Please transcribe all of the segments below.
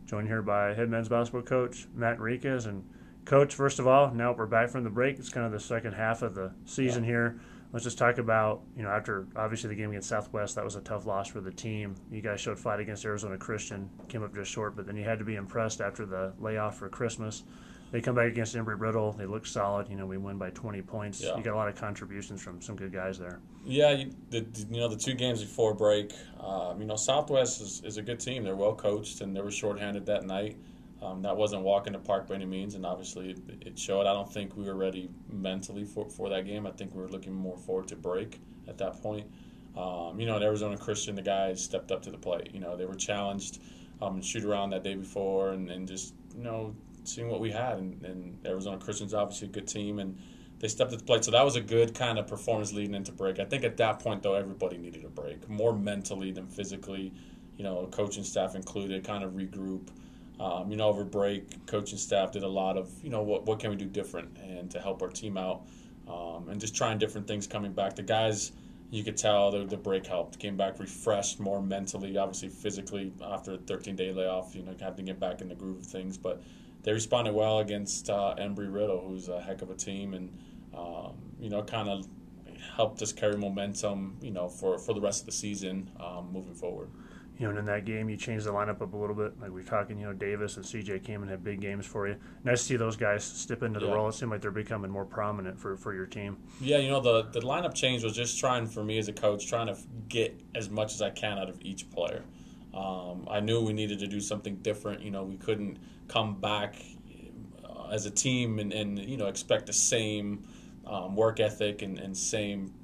joined here by head men's basketball coach Matt Enriquez. And Coach, first of all, now we're back from the break. It's kind of the second half of the season here. Let's just talk about, after obviously the game against Southwest, that was a tough loss for the team. You guys showed fight against Arizona Christian, came up just short, but then you had to be impressed after the layoff for Christmas. They come back against Embry-Riddle. They look solid. We win by 20 points. Yeah. You got a lot of contributions from some good guys there. Yeah, the 2 games before break, Southwest is a good team. They're well coached, and they were shorthanded that night. That wasn't walk in the park by any means, and obviously it showed. I don't think we were ready mentally for that game. I think we were looking more forward to break at that point. At Arizona Christian, the guys stepped up to the plate. They were challenged in shoot-around that day before and just, seeing what we had. And Arizona Christian's obviously a good team, and they stepped at the plate. So that was a good kind of performance leading into break. I think at that point, though, everybody needed a break, more mentally than physically, coaching staff included, kind of regroup. Over break, coaching staff did a lot of, what can we do different and to help our team out, and just trying different things coming back. The guys, you could tell the break helped, came back refreshed more mentally, obviously physically after a 13-day layoff, having to get back in the groove of things. But they responded well against Embry-Riddle, who's a heck of a team, and, kind of helped us carry momentum, for the rest of the season moving forward. And in that game, you changed the lineup up a little bit. Like we're talking, Davis and CJ came and had big games for you. Nice to see those guys step into the role. It seemed like they're becoming more prominent for your team. Yeah, the lineup change was just trying, for me as a coach, trying to get as much as I can out of each player. I knew we needed to do something different. We couldn't come back as a team and expect the same work ethic and same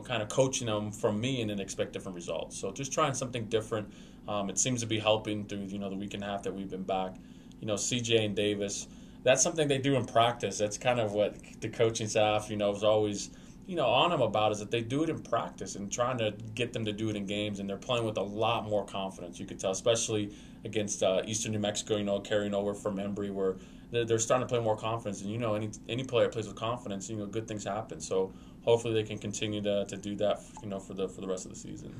kind of coaching them from me and then expect different results. So just trying something different. It seems to be helping through, the week and a half that we've been back. CJ and Davis, that's something they do in practice. That's kind of what the coaching staff, is always, on them about, is that they do it in practice and trying to get them to do it in games. And they're playing with a lot more confidence, you could tell, especially against Eastern New Mexico, carrying over from Embry, where they're starting to play more confidence. And, any player plays with confidence, good things happen. So hopefully they can continue to do that, for the rest of the season.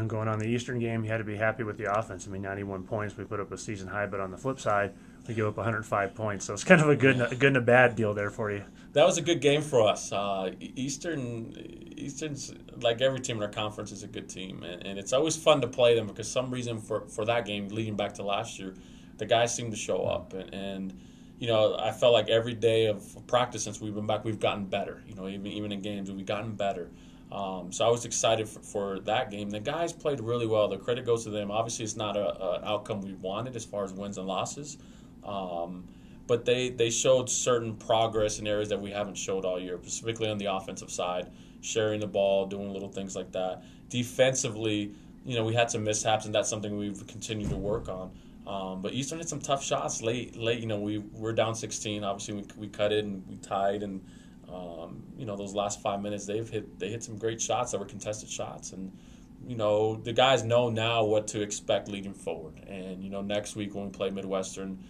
Going on the Eastern game, you had to be happy with the offense. 91 points, we put up a season high, but on the flip side, we give up 105 points. So it's kind of a good and a bad deal there for you. That was a good game for us. Eastern's, like every team in our conference, is a good team, and it's always fun to play them because some reason for that game, leading back to last year, the guys seem to show up, and I felt like every day of practice since we've been back, we've gotten better. Even in games, we've gotten better. So I was excited for that game. The guys played really well. The credit goes to them. Obviously, it's not an outcome we wanted as far as wins and losses, but they showed certain progress in areas that we haven't showed all year, specifically on the offensive side, sharing the ball, doing little things like that. Defensively, we had some mishaps, and that's something we've continued to work on. But Eastern had some tough shots late. We're down 16. Obviously, we cut it and we tied, and those last 5 minutes they hit some great shots that were contested shots, and the guys know now what to expect leading forward. And next week when we play Midwestern,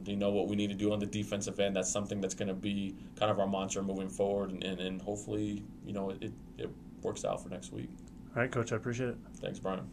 they know what we need to do on the defensive end. That's something that's going to be kind of our mantra moving forward, and hopefully it works out for next week. All right, Coach, I appreciate it. Thanks, Brian.